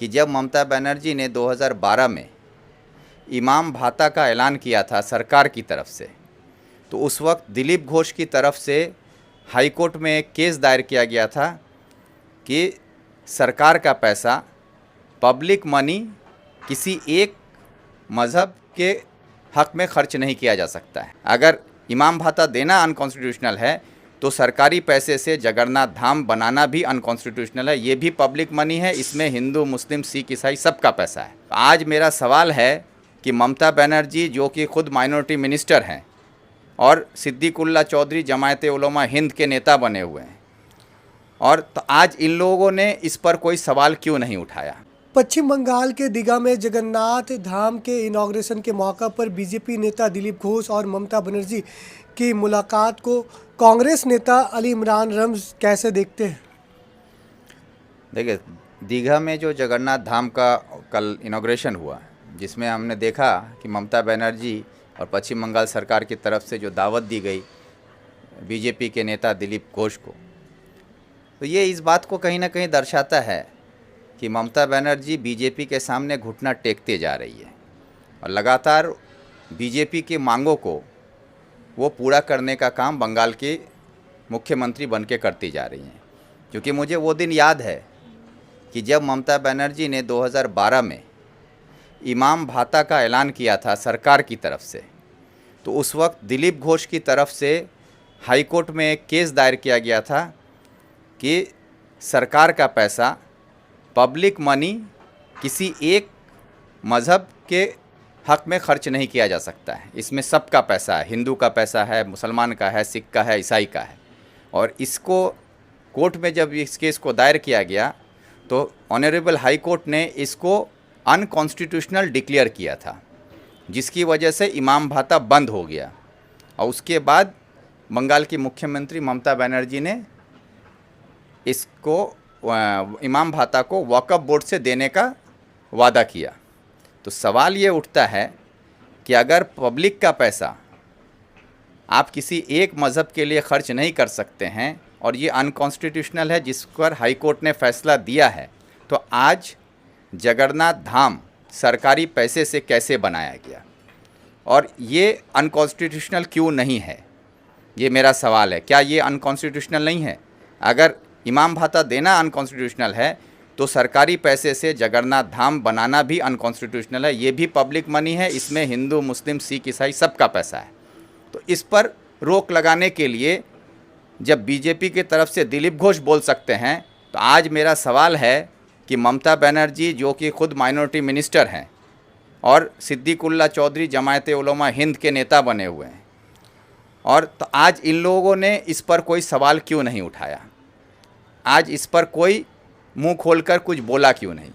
कि जब ममता बनर्जी ने 2012 में इमाम भाता का ऐलान किया था सरकार की तरफ से, तो उस वक्त दिलीप घोष की तरफ से हाई कोर्ट में एक केस दायर किया गया था कि सरकार का पैसा, पब्लिक मनी किसी एक मज़हब के हक़ में खर्च नहीं किया जा सकता है। अगर इमाम भाता देना अनकॉन्स्टिट्यूशनल है तो सरकारी पैसे से जगन्नाथ धाम बनाना भी अनकॉन्स्टिट्यूशनल है। ये भी पब्लिक मनी है, इसमें हिंदू, मुस्लिम, सिख, ईसाई सबका पैसा है। आज मेरा सवाल है कि ममता बनर्जी जो कि खुद माइनॉरिटी मिनिस्टर हैं और सिद्दीकुल्ला चौधरी जमायत उलमा हिंद के नेता बने हुए हैं, और तो आज इन लोगों ने इस पर कोई सवाल क्यों नहीं उठाया। पश्चिम बंगाल के दीघा में जगन्नाथ धाम के इनॉग्रेशन के मौका पर बीजेपी नेता दिलीप घोष और ममता बनर्जी की मुलाकात को कांग्रेस नेता अली इमरान रम्ज कैसे देखते हैं? देखिए, दीघा में जो जगन्नाथ धाम का कल इनॉग्रेशन हुआ, जिसमें हमने देखा कि ममता बनर्जी और पश्चिम बंगाल सरकार की तरफ से जो दावत दी गई बीजेपी के नेता दिलीप घोष को, तो ये इस बात को कहीं ना कहीं दर्शाता है कि ममता बनर्जी बीजेपी के सामने घुटना टेकते जा रही है और लगातार बीजेपी की मांगों को वो पूरा करने का काम बंगाल के मुख्यमंत्री बन के करती जा रही हैं। क्योंकि मुझे वो दिन याद है कि जब ममता बनर्जी ने 2012 में इमाम भाता का ऐलान किया था सरकार की तरफ से, तो उस वक्त दिलीप घोष की तरफ से हाई कोर्ट में एक केस दायर किया गया था कि सरकार का पैसा, पब्लिक मनी किसी एक मज़हब के हक़ में खर्च नहीं किया जा सकता है। इसमें सबका पैसा है, हिंदू का पैसा है, मुसलमान का है, सिख का है, ईसाई का है। और इसको कोर्ट में जब इस केस को दायर किया गया तो ऑनरेबल हाई कोर्ट ने इसको अनकॉन्स्टिट्यूशनल डिक्लेयर किया था, जिसकी वजह से इमाम भाता बंद हो गया। और उसके बाद बंगाल की मुख्यमंत्री ममता बनर्जी ने इसको इमाम भाता को वक्फ बोर्ड से देने का वादा किया। तो सवाल ये उठता है कि अगर पब्लिक का पैसा आप किसी एक मज़हब के लिए खर्च नहीं कर सकते हैं और ये अनकॉन्स्टिट्यूशनल है, जिस पर हाई कोर्ट ने फैसला दिया है, तो आज जगन्नाथ धाम सरकारी पैसे से कैसे बनाया गया और ये अनकॉन्स्टिट्यूशनल क्यों नहीं है, ये मेरा सवाल है। क्या ये अनकॉन्स्टिट्यूशनल नहीं है? अगर इमाम भाता देना अनकॉन्स्टिट्यूशनल है तो सरकारी पैसे से जगन्नाथ धाम बनाना भी अनकॉन्स्टिट्यूशनल है। ये भी पब्लिक मनी है, इसमें हिंदू, मुस्लिम, सिख, ईसाई सबका पैसा है। तो इस पर रोक लगाने के लिए जब बीजेपी की तरफ से दिलीप घोष बोल सकते हैं, तो आज मेरा सवाल है कि ममता बनर्जी जो कि खुद माइनॉरिटी मिनिस्टर हैं और सिद्दीकुल्ला चौधरी जमायत उलमा हिंद के नेता बने हुए हैं, और तो आज इन लोगों ने इस पर कोई सवाल क्यों नहीं उठाया? आज इस पर कोई मुंह खोलकर कुछ बोला क्यों नहीं?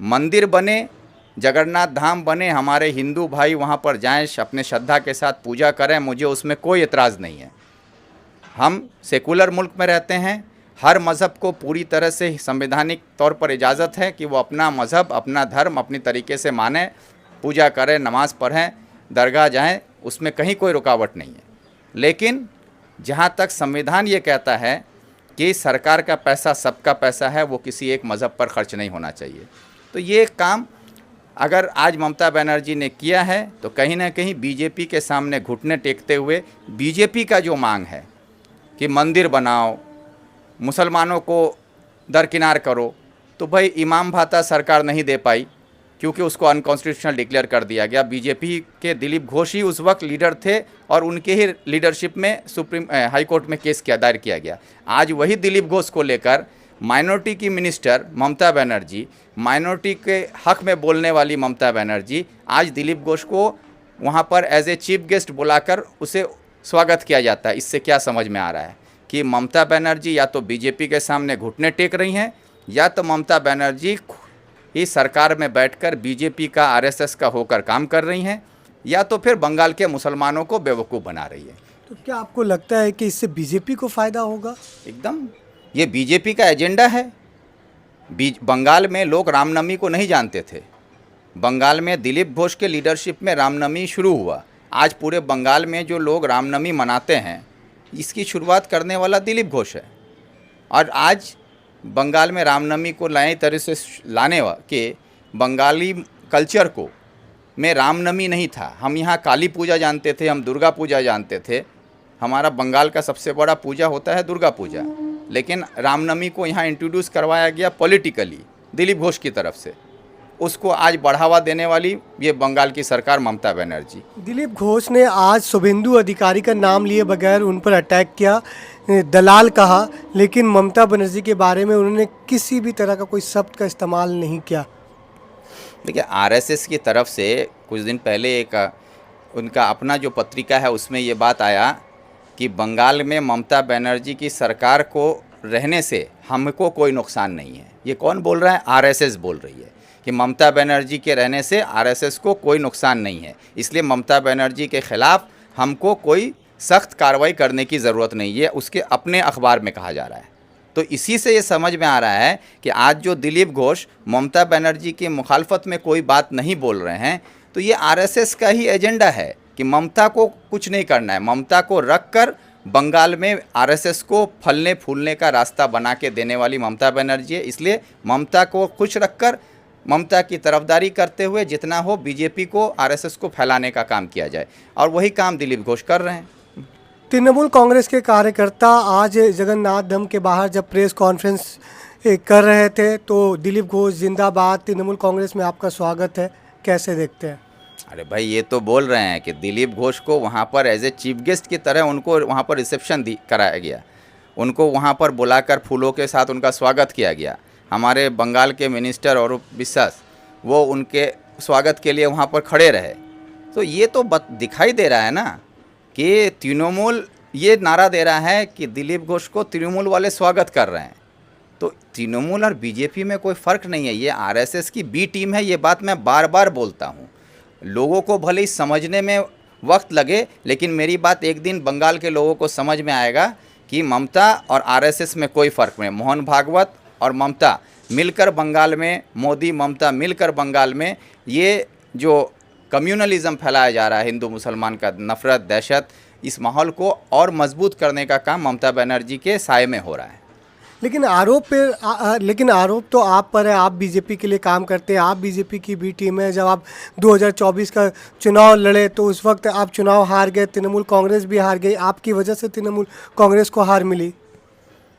मंदिर बने, जगन्नाथ धाम बने, हमारे हिंदू भाई वहाँ पर जाएं, अपने श्रद्धा के साथ पूजा करें, मुझे उसमें कोई एतराज़ नहीं है। हम सेकुलर मुल्क में रहते हैं, हर मज़हब को पूरी तरह से संवैधानिक तौर पर इजाज़त है कि वो अपना मज़हब, अपना धर्म अपनी तरीके से माने, पूजा करें, नमाज़ पढ़ें, दरगाह जाएं, उसमें कहीं कोई रुकावट नहीं है। लेकिन जहाँ तक संविधान ये कहता है कि सरकार का पैसा सबका पैसा है, वो किसी एक मज़हब पर खर्च नहीं होना चाहिए। तो ये काम अगर आज ममता बनर्जी ने किया है तो कहीं ना कहीं बीजेपी के सामने घुटने टेकते हुए बीजेपी का जो मांग है कि मंदिर बनाओ, मुसलमानों को दरकिनार करो, तो भाई इमाम भाता सरकार नहीं दे पाई क्योंकि उसको अनकॉन्स्टिट्यूशनल डिक्लेयर कर दिया गया। बीजेपी के दिलीप घोष ही उस वक्त लीडर थे और उनके ही लीडरशिप में सुप्रीम हाई कोर्ट में केस दायर किया गया। आज वही दिलीप घोष को लेकर माइनॉरिटी की मिनिस्टर ममता बनर्जी, माइनॉरिटी के हक़ में बोलने वाली ममता बनर्जी, आज दिलीप घोष को वहाँ पर एज ए चीफ गेस्ट बुलाकर उसे स्वागत किया जाता है। इससे क्या समझ में आ रहा है कि ममता बनर्जी या तो बीजेपी के सामने घुटने टेक रही हैं, या तो ममता बनर्जी इस सरकार में बैठकर बीजेपी का, आरएसएस का होकर काम कर रही हैं, या तो फिर बंगाल के मुसलमानों को बेवकूफ़ बना रही है। तो क्या आपको लगता है कि इससे बीजेपी को फ़ायदा होगा? एकदम, ये बीजेपी का एजेंडा है। बंगाल में लोग रामनवमी को नहीं जानते थे। बंगाल में दिलीप घोष के लीडरशिप में रामनवमी शुरू हुआ। आज पूरे बंगाल में जो लोग रामनवमी मनाते हैं, इसकी शुरुआत करने वाला दिलीप घोष है। और आज बंगाल में रामनवमी को नए तरह से लाने के बंगाली कल्चर को में रामनवमी नहीं था। हम यहाँ काली पूजा जानते थे, हम दुर्गा पूजा जानते थे। हमारा बंगाल का सबसे बड़ा पूजा होता है दुर्गा पूजा, लेकिन रामनवमी को यहाँ इंट्रोड्यूस करवाया गया पॉलिटिकली दिलीप घोष की तरफ से। उसको आज बढ़ावा देने वाली ये बंगाल की सरकार ममता बनर्जी। दिलीप घोष ने आज शुभेंदु अधिकारी का नाम लिए बगैर उन पर अटैक किया, दलाल कहा, लेकिन ममता बनर्जी के बारे में उन्होंने किसी भी तरह का कोई शब्द का इस्तेमाल नहीं किया। देखिए, आरएसएस की तरफ से कुछ दिन पहले एक उनका अपना जो पत्रिका है उसमें ये बात आया कि बंगाल में ममता बनर्जी की सरकार को रहने से हमको कोई नुकसान नहीं है। ये कौन बोल रहा है? आरएसएस बोल रही है कि ममता बनर्जी के रहने से आरएसएस को कोई नुकसान नहीं है, इसलिए ममता बनर्जी के ख़िलाफ़ हमको कोई सख्त कार्रवाई करने की ज़रूरत नहीं है। उसके अपने अखबार में कहा जा रहा है। तो इसी से ये समझ में आ रहा है कि आज जो दिलीप घोष ममता बनर्जी की मुखालफत में कोई बात नहीं बोल रहे हैं, तो ये आरएसएस का ही एजेंडा है कि ममता को कुछ नहीं करना है। ममता को रखकर बंगाल में आरएसएस को फलने फूलने का रास्ता बना के देने वाली ममता बनर्जी है। इसलिए ममता को खुश रखकर ममता की तरफदारी करते हुए जितना हो बीजेपी को आरएसएस को फैलाने का काम किया जाए, और वही काम दिलीप घोष कर रहे हैं। तृणमूल कांग्रेस के कार्यकर्ता आज जगन्नाथ धाम के बाहर जब प्रेस कॉन्फ्रेंस कर रहे थे तो दिलीप घोष जिंदाबाद, तृणमूल कांग्रेस में आपका स्वागत है, कैसे देखते हैं? अरे भाई, ये तो बोल रहे हैं कि दिलीप घोष को वहाँ पर एज ए चीफ गेस्ट की तरह उनको वहाँ पर रिसेप्शन कराया गया, उनको वहाँ पर बुलाकर फूलों के साथ उनका स्वागत किया गया। हमारे बंगाल के मिनिस्टर और विश्वास वो उनके स्वागत के लिए वहाँ पर खड़े रहे। तो ये तो दिखाई दे रहा है ना कि तृणमूल ये नारा दे रहा है कि दिलीप घोष को तृणमूल वाले स्वागत कर रहे हैं। तो तृणमूल और बीजेपी में कोई फ़र्क नहीं है, ये आरएसएस की बी टीम है। ये बात मैं बार बार बोलता हूँ। लोगों को भले ही समझने में वक्त लगे, लेकिन मेरी बात एक दिन बंगाल के लोगों को समझ में आएगा कि ममता और आरएसएस में कोई फ़र्क नहीं। मोहन भागवत और ममता मिलकर बंगाल में, मोदी ममता मिलकर बंगाल में ये जो कम्युनलिज्म फैलाया जा रहा है, हिंदू मुसलमान का नफ़रत, दहशत, इस माहौल को और मजबूत करने का काम ममता बनर्जी के साए में हो रहा है। लेकिन आरोप तो आप पर है, आप बीजेपी के लिए काम करते हैं, आप बीजेपी की बी टीम है। जब आप 2024 का चुनाव लड़े तो उस वक्त आप चुनाव हार गए, तृणमूल कांग्रेस भी हार गई, आपकी वजह से तृणमूल कांग्रेस को हार मिली।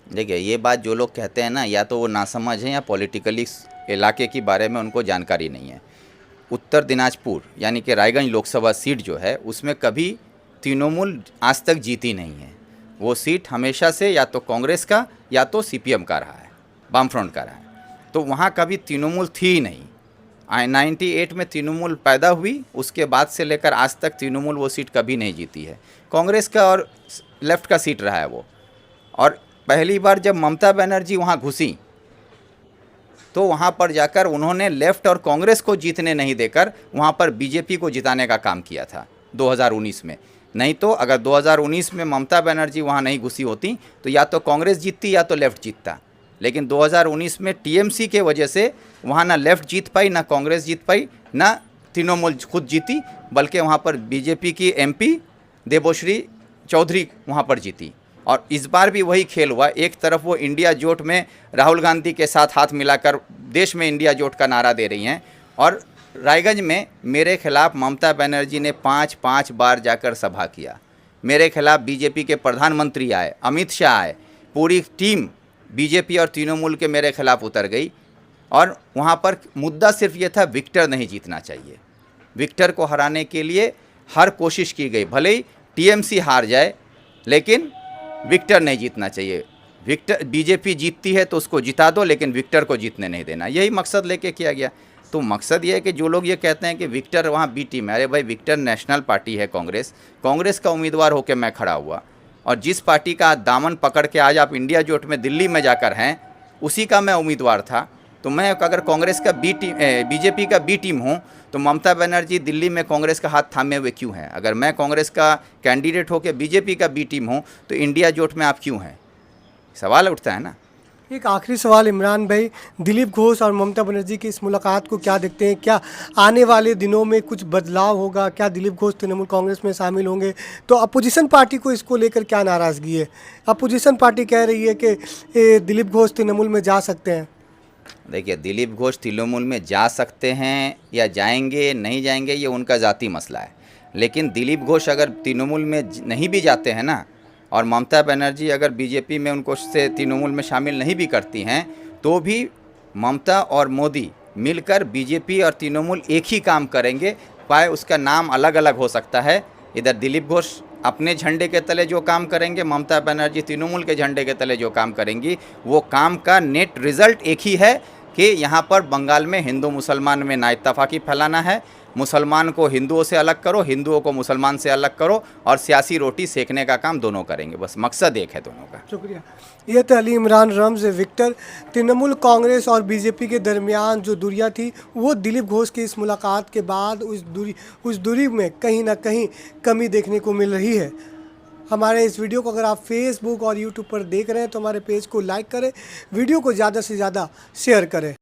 देखिए, ये बात जो लोग कहते हैं ना, या तो वो नासमझ हैं या पॉलिटिकली इलाके के बारे में उनको जानकारी नहीं है। उत्तर दिनाजपुर यानी कि रायगंज लोकसभा सीट जो है उसमें कभी तृणमूल आज तक जीती नहीं है। वो सीट हमेशा से या तो कांग्रेस का या तो सीपीएम का रहा है, वामफ्रंट का रहा है। तो वहाँ कभी तृणमूल थी ही नहीं। 98 में तृणमूल पैदा हुई, उसके बाद से लेकर आज तक तृणमूल वो सीट कभी नहीं जीती है। कांग्रेस का और लेफ्ट का सीट रहा है वो। और पहली बार जब ममता बनर्जी वहाँ घुसी तो वहाँ पर जाकर उन्होंने लेफ्ट और कांग्रेस को जीतने नहीं देकर वहाँ पर बीजेपी को जिताने का काम किया था 2019 में। नहीं तो अगर 2019 में ममता बनर्जी वहाँ नहीं घुसी होती तो या तो कांग्रेस जीतती या तो लेफ्ट जीतता। लेकिन 2019 में टीएमसी के वजह से वहाँ ना लेफ्ट जीत पाई, ना कांग्रेस जीत पाई, ना तृणमूल खुद जीती, बल्कि वहाँ पर बीजेपी की एमपी देबोश्री चौधरी वहाँ पर जीती। और इस बार भी वही खेल हुआ। एक तरफ वो इंडिया जोट में राहुल गांधी के साथ हाथ मिलाकर देश में इंडिया जोट का नारा दे रही हैं, और रायगंज में मेरे खिलाफ ममता बनर्जी ने 5 बार जाकर सभा किया। मेरे खिलाफ बीजेपी के प्रधानमंत्री आए, अमित शाह आए, पूरी टीम बीजेपी और तृणमूल के मेरे खिलाफ उतर गई। और वहाँ पर मुद्दा सिर्फ ये था, विक्टर नहीं जीतना चाहिए। विक्टर को हराने के लिए हर कोशिश की गई, भले ही टीएमसी हार जाए लेकिन विक्टर नहीं जीतना चाहिए। विक्टर बीजेपी जीतती है तो उसको जिता दो, लेकिन विक्टर को जीतने नहीं देना। यही मकसद लेके किया गया। तो मकसद ये है कि जो लोग ये कहते हैं कि विक्टर वहाँ बी टीम है, अरे भाई, विक्टर नेशनल पार्टी है कांग्रेस का उम्मीदवार होकर मैं खड़ा हुआ, और जिस पार्टी का दामन पकड़ के आज आप इंडिया जोट में दिल्ली में जाकर हैं, उसी का मैं उम्मीदवार था। तो मैं अगर कांग्रेस का बीजेपी का बी टीम हूँ तो ममता बनर्जी दिल्ली में कांग्रेस का हाथ थामे हुए क्यों हैं? अगर मैं कांग्रेस का कैंडिडेट होकर बीजेपी का बी टीम हूँ तो इंडिया जोट में आप क्यों हैं? सवाल उठता है ना। एक आखिरी सवाल इमरान भाई, दिलीप घोष और ममता बनर्जी की इस मुलाकात को क्या देखते हैं? क्या आने वाले दिनों में कुछ बदलाव होगा? क्या दिलीप घोष तृणमूल कांग्रेस में शामिल होंगे? तो अपोजिशन पार्टी को इसको लेकर क्या नाराज़गी है? अपोजिशन पार्टी कह रही है कि दिलीप घोष तृणमूल में जा सकते हैं। देखिए, दिलीप घोष तृणमूल में जा सकते हैं या जाएंगे नहीं जाएंगे ये उनका ज़ाती मसला है, लेकिन दिलीप घोष अगर तृणमूल में नहीं भी जाते हैं ना, और ममता बनर्जी अगर बीजेपी में उनको से तृणमूल में शामिल नहीं भी करती हैं, तो भी ममता और मोदी मिलकर बीजेपी और तृणमूल एक ही काम करेंगे। पाए उसका नाम अलग अलग हो सकता है, इधर दिलीप घोष अपने झंडे के तले जो काम करेंगे, ममता बनर्जी तृणमूल के झंडे के तले जो काम करेंगी, वो काम का नेट रिजल्ट एक ही है कि यहाँ पर बंगाल में हिंदू मुसलमान में नाइत्तफाकी फैलाना है। मुसलमान को हिंदुओं से अलग करो, हिंदुओं को मुसलमान से अलग करो, और सियासी रोटी सेकने का काम दोनों करेंगे। बस मकसद एक है दोनों का। शुक्रिया। ये थे अली इमरान रम्ज़ विक्टर। तृणमूल कांग्रेस और बीजेपी के दरमियान जो दूरियां थी, वो दिलीप घोष की इस मुलाकात के बाद उस दूरी में कहीं ना कहीं कमी देखने को मिल रही है। हमारे इस वीडियो को अगर आप फेसबुक और यूट्यूब पर देख रहे हैं तो हमारे पेज को लाइक करें, वीडियो को ज़्यादा से ज़्यादा शेयर करें।